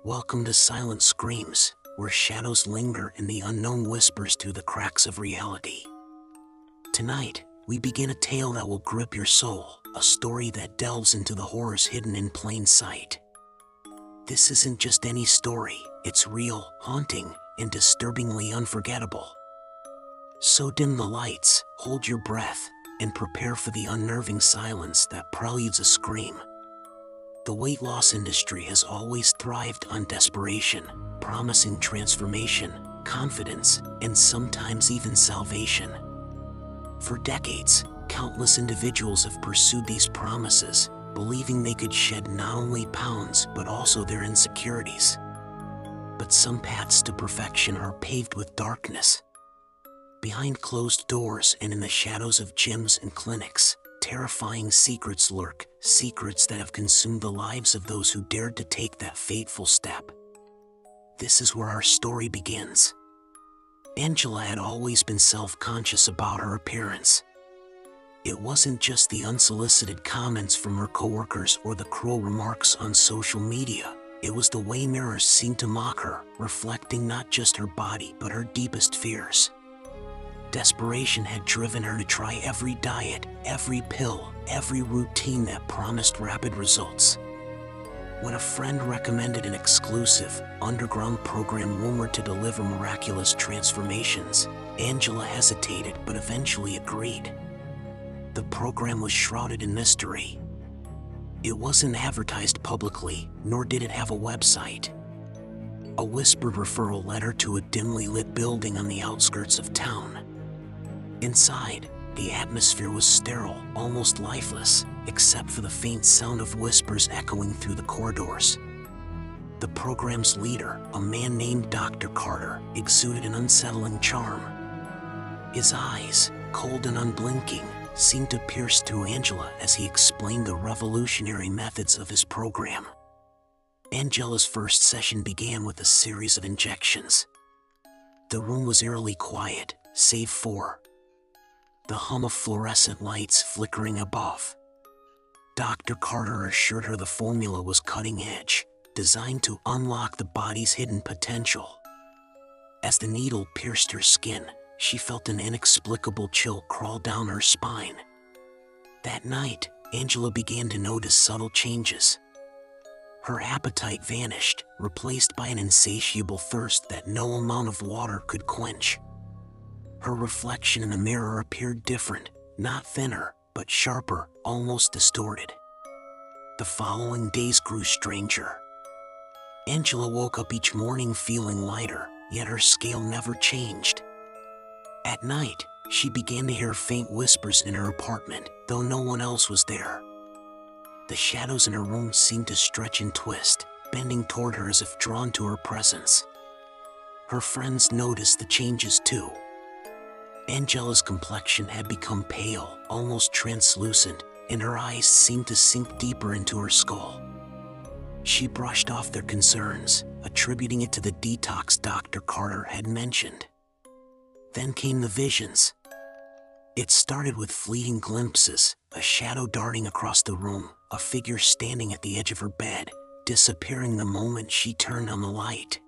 Welcome to Silent Screams, where shadows linger and the unknown whispers through the cracks of reality. Tonight, we begin a tale that will grip your soul, a story that delves into the horrors hidden in plain sight. This isn't just any story, it's real, haunting, and disturbingly unforgettable. So dim the lights, hold your breath, and prepare for the unnerving silence that preludes a scream. The weight loss industry has always thrived on desperation, promising transformation, confidence, and sometimes even salvation. For decades, countless individuals have pursued these promises, believing they could shed not only pounds but also their insecurities. But some paths to perfection are paved with darkness. Behind closed doors and in the shadows of gyms and clinics, terrifying secrets lurk, secrets that have consumed the lives of those who dared to take that fateful step. This is where our story begins. Angela had always been self-conscious about her appearance. It wasn't just the unsolicited comments from her coworkers or the cruel remarks on social media. It was the way mirrors seemed to mock her, reflecting not just her body but her deepest fears. Desperation had driven her to try every diet, every pill, every routine that promised rapid results. When a friend recommended an exclusive, underground program rumored to deliver miraculous transformations, Angela hesitated but eventually agreed. The program was shrouded in mystery. It wasn't advertised publicly, nor did it have a website. A whispered referral led her to a dimly lit building on the outskirts of town. Inside, the atmosphere was sterile, almost lifeless, except for the faint sound of whispers echoing through the corridors. The program's leader, a man named Dr. Carter, exuded an unsettling charm. His eyes, cold and unblinking, seemed to pierce through Angela as he explained the revolutionary methods of his program. Angela's first session began with a series of injections. The room was eerily quiet, save for the hum of fluorescent lights flickering above. Dr. Carter assured her the formula was cutting edge, designed to unlock the body's hidden potential. As the needle pierced her skin, she felt an inexplicable chill crawl down her spine. That night, Angela began to notice subtle changes. Her appetite vanished, replaced by an insatiable thirst that no amount of water could quench. Her reflection in the mirror appeared different, not thinner, but sharper, almost distorted. The following days grew stranger. Angela woke up each morning feeling lighter, yet her scale never changed. At night, she began to hear faint whispers in her apartment, though no one else was there. The shadows in her room seemed to stretch and twist, bending toward her as if drawn to her presence. Her friends noticed the changes too. Angela's complexion had become pale, almost translucent, and her eyes seemed to sink deeper into her skull. She brushed off their concerns, attributing it to the detox Dr. Carter had mentioned. Then came the visions. It started with fleeting glimpses, a shadow darting across the room, a figure standing at the edge of her bed, disappearing the moment she turned on the light.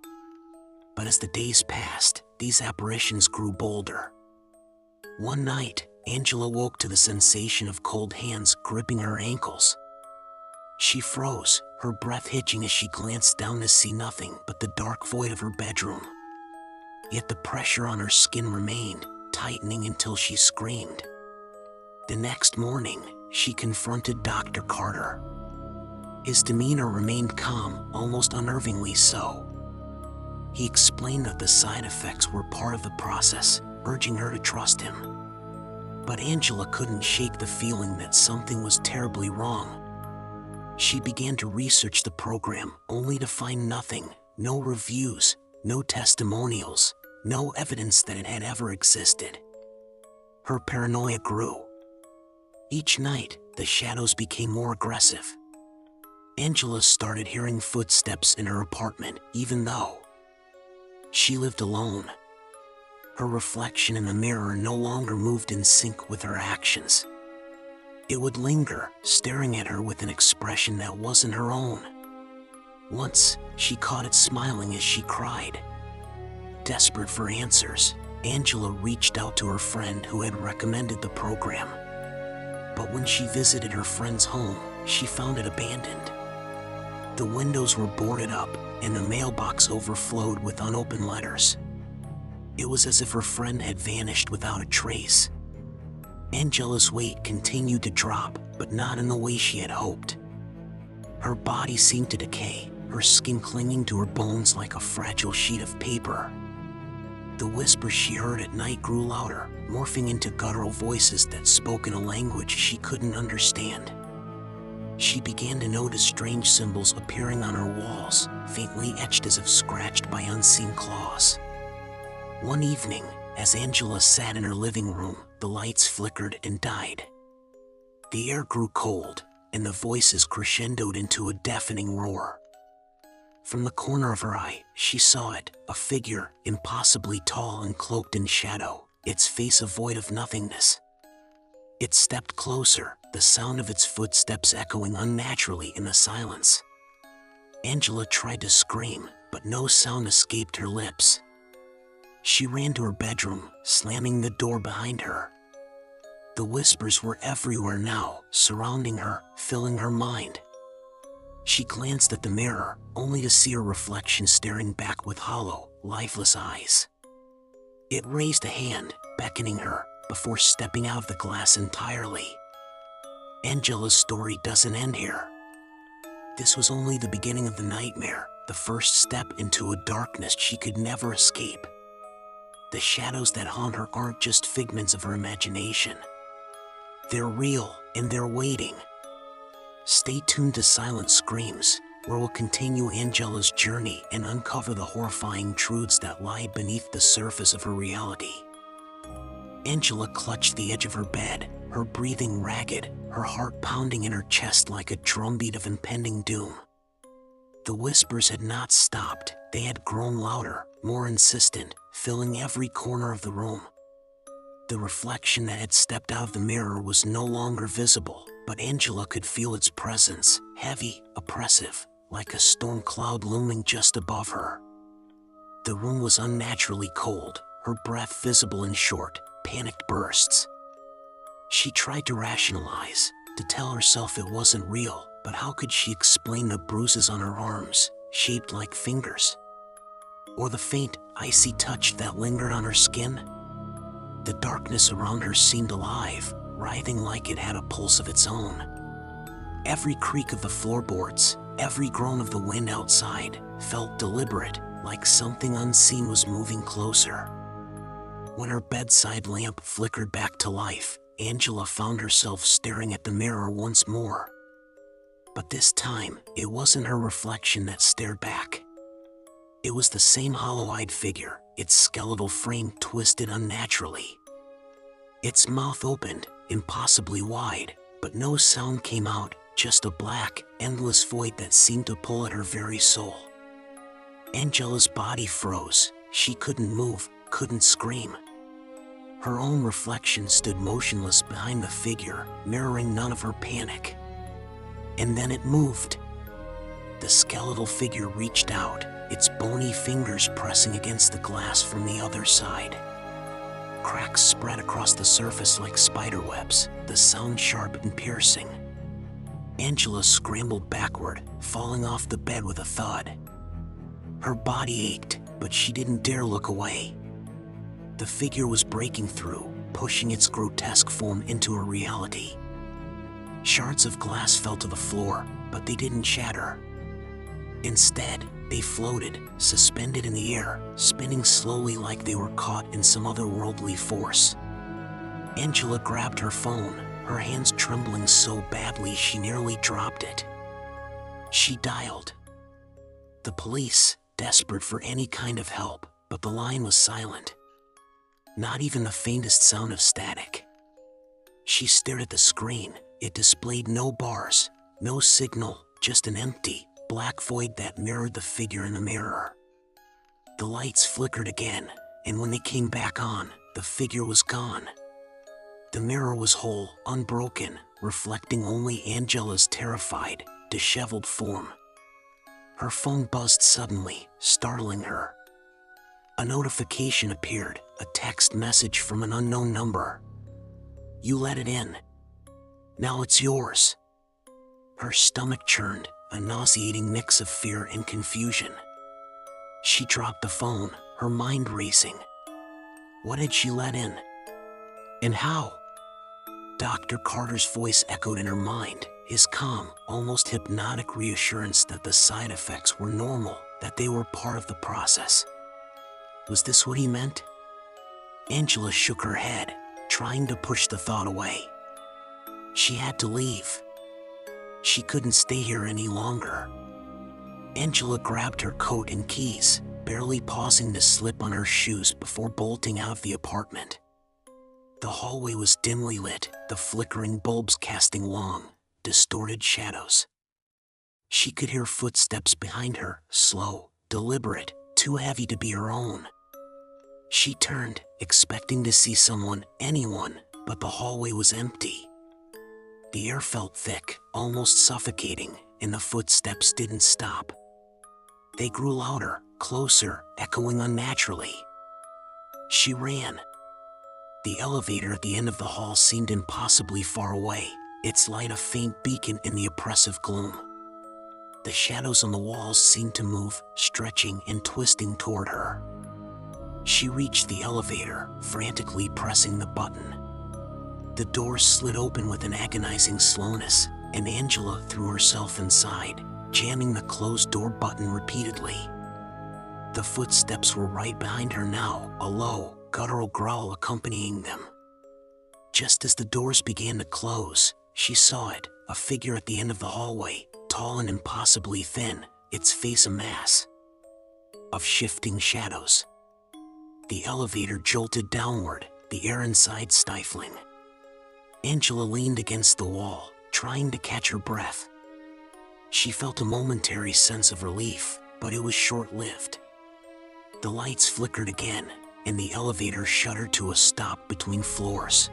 But as the days passed, these apparitions grew bolder. One night, Angela woke to the sensation of cold hands gripping her ankles. She froze, her breath hitching as she glanced down to see nothing but the dark void of her bedroom. Yet the pressure on her skin remained, tightening until she screamed. The next morning, she confronted Dr. Carter. His demeanor remained calm, almost unnervingly so. He explained that the side effects were part of the process, urging her to trust him. But Angela couldn't shake the feeling that something was terribly wrong. She began to research the program, only to find nothing, no reviews, no testimonials, no evidence that it had ever existed. Her paranoia grew. Each night, the shadows became more aggressive. Angela started hearing footsteps in her apartment, even though she lived alone. Her reflection in the mirror no longer moved in sync with her actions. It would linger, staring at her with an expression that wasn't her own. Once, she caught it smiling as she cried. Desperate for answers, Angela reached out to her friend who had recommended the program. But when she visited her friend's home, she found it abandoned. The windows were boarded up, and the mailbox overflowed with unopened letters. It was as if her friend had vanished without a trace. Angela's weight continued to drop, but not in the way she had hoped. Her body seemed to decay, her skin clinging to her bones like a fragile sheet of paper. The whispers she heard at night grew louder, morphing into guttural voices that spoke in a language she couldn't understand. She began to notice strange symbols appearing on her walls, faintly etched as if scratched by unseen claws. One evening, as Angela sat in her living room, the lights flickered and died. The air grew cold, and the voices crescendoed into a deafening roar. From the corner of her eye, she saw it, a figure, impossibly tall and cloaked in shadow, its face a void of nothingness. It stepped closer, the sound of its footsteps echoing unnaturally in the silence. Angela tried to scream, but no sound escaped her lips. She ran to her bedroom, slamming the door behind her. The whispers were everywhere now, surrounding her, filling her mind. She glanced at the mirror, only to see her reflection staring back with hollow, lifeless eyes. It raised a hand, beckoning her, before stepping out of the glass entirely. Angela's story doesn't end here. This was only the beginning of the nightmare, the first step into a darkness she could never escape. The shadows that haunt her aren't just figments of her imagination. They're real, and they're waiting. Stay tuned to Silent Screams, where we'll continue Angela's journey and uncover the horrifying truths that lie beneath the surface of her reality. Angela clutched the edge of her bed, her breathing ragged, her heart pounding in her chest like a drumbeat of impending doom. The whispers had not stopped, they had grown louder, more insistent, filling every corner of the room. The reflection that had stepped out of the mirror was no longer visible, but Angela could feel its presence, heavy, oppressive, like a storm cloud looming just above her. The room was unnaturally cold, her breath visible in short, panicked bursts. She tried to rationalize, to tell herself it wasn't real, but how could she explain the bruises on her arms, shaped like fingers? Or the faint, icy touch that lingered on her skin? The darkness around her seemed alive, writhing like it had a pulse of its own. Every creak of the floorboards, every groan of the wind outside, felt deliberate, like something unseen was moving closer. When her bedside lamp flickered back to life, Angela found herself staring at the mirror once more. But this time, it wasn't her reflection that stared back. It was the same hollow-eyed figure, its skeletal frame twisted unnaturally. Its mouth opened, impossibly wide, but no sound came out, just a black, endless void that seemed to pull at her very soul. Angela's body froze. She couldn't move, couldn't scream. Her own reflection stood motionless behind the figure, mirroring none of her panic. And then it moved. The skeletal figure reached out, its bony fingers pressing against the glass from the other side. Cracks spread across the surface like spiderwebs, the sound sharp and piercing. Angela scrambled backward, falling off the bed with a thud. Her body ached, but she didn't dare look away. The figure was breaking through, pushing its grotesque form into her reality. Shards of glass fell to the floor, but they didn't shatter. Instead, they floated, suspended in the air, spinning slowly like they were caught in some otherworldly force. Angela grabbed her phone, her hands trembling so badly she nearly dropped it. She dialed the police, desperate for any kind of help, but the line was silent. Not even the faintest sound of static. She stared at the screen. It displayed no bars, no signal, just an empty, black void that mirrored the figure in the mirror. The lights flickered again, and when they came back on, the figure was gone. The mirror was whole, unbroken, reflecting only Angela's terrified, disheveled form. Her phone buzzed suddenly, startling her. A notification appeared, a text message from an unknown number. "You let it in. Now it's yours." Her stomach churned, a nauseating mix of fear and confusion. She dropped the phone, her mind racing. What had she let in? And how? Dr. Carter's voice echoed in her mind, his calm, almost hypnotic reassurance that the side effects were normal, that they were part of the process. Was this what he meant? Angela shook her head, trying to push the thought away. She had to leave. She couldn't stay here any longer. Angela grabbed her coat and keys, barely pausing to slip on her shoes before bolting out of the apartment. The hallway was dimly lit, the flickering bulbs casting long, distorted shadows. She could hear footsteps behind her, slow, deliberate, too heavy to be her own. She turned, expecting to see someone, anyone, but the hallway was empty. The air felt thick, almost suffocating, and the footsteps didn't stop. They grew louder, closer, echoing unnaturally. She ran. The elevator at the end of the hall seemed impossibly far away, its light a faint beacon in the oppressive gloom. The shadows on the walls seemed to move, stretching and twisting toward her. She reached the elevator, frantically pressing the button. The door slid open with an agonizing slowness, and Angela threw herself inside, jamming the closed door button repeatedly. The footsteps were right behind her now, a low, guttural growl accompanying them. Just as the doors began to close, she saw it, a figure at the end of the hallway, tall and impossibly thin, its face a mass of shifting shadows. The elevator jolted downward, the air inside stifling. Angela leaned against the wall, trying to catch her breath. She felt a momentary sense of relief, but it was short-lived. The lights flickered again, and the elevator shuddered to a stop between floors.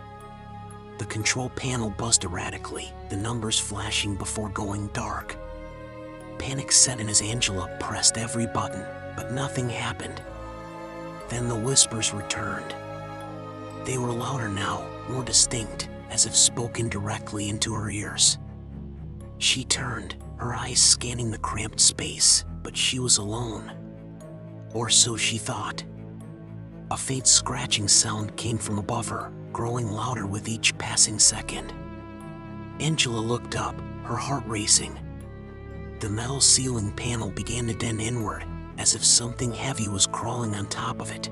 The control panel buzzed erratically, the numbers flashing before going dark. Panic set in as Angela pressed every button, but nothing happened. Then the whispers returned. They were louder now, more distinct, as if spoken directly into her ears. She turned, her eyes scanning the cramped space, but she was alone. Or so she thought. A faint scratching sound came from above her, growing louder with each passing second. Angela looked up, her heart racing. The metal ceiling panel began to dent inward, as if something heavy was crawling on top of it.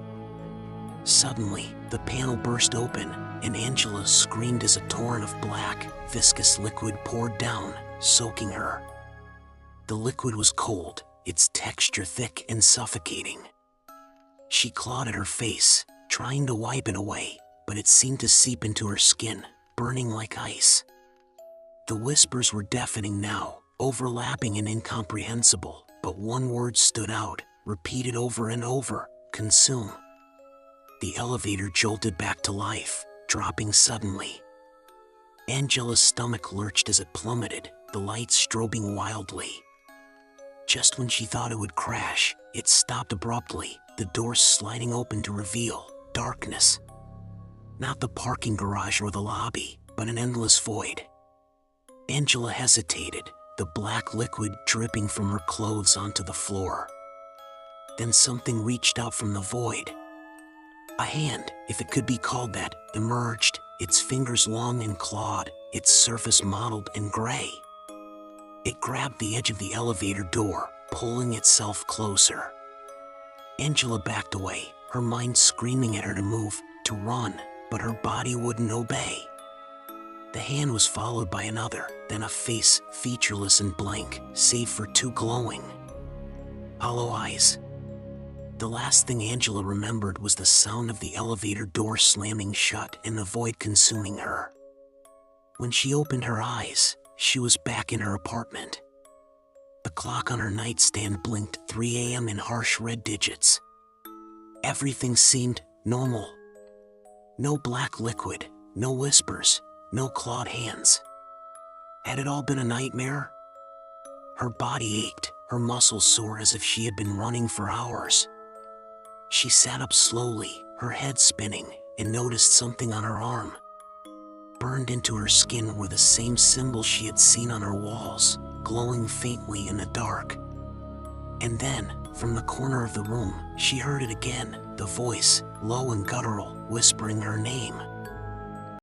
Suddenly, the panel burst open, and Angela screamed as a torrent of black, viscous liquid poured down, soaking her. The liquid was cold, its texture thick and suffocating. She clawed at her face, trying to wipe it away, but it seemed to seep into her skin, burning like ice. The whispers were deafening now, overlapping and incomprehensible, but one word stood out, repeated over and over: consume. The elevator jolted back to life, dropping suddenly. Angela's stomach lurched as it plummeted, the lights strobing wildly. Just when she thought it would crash, it stopped abruptly, the doors sliding open to reveal darkness. Not the parking garage or the lobby, but an endless void. Angela hesitated, the black liquid dripping from her clothes onto the floor. Then something reached out from the void. A hand, if it could be called that, emerged, its fingers long and clawed, its surface mottled and gray. It grabbed the edge of the elevator door, pulling itself closer. Angela backed away, her mind screaming at her to move, to run, but her body wouldn't obey. The hand was followed by another, then a face, featureless and blank, save for two glowing, hollow eyes. The last thing Angela remembered was the sound of the elevator door slamming shut and the void consuming her. When she opened her eyes, she was back in her apartment. The clock on her nightstand blinked 3 a.m. in harsh red digits. Everything seemed normal. No black liquid, no whispers, no clawed hands. Had it all been a nightmare? Her body ached, her muscles sore as if she had been running for hours. She sat up slowly, her head spinning, and noticed something on her arm. Burned into her skin were the same symbols she had seen on her walls, glowing faintly in the dark. And then, from the corner of the room, she heard it again, the voice, low and guttural, whispering her name.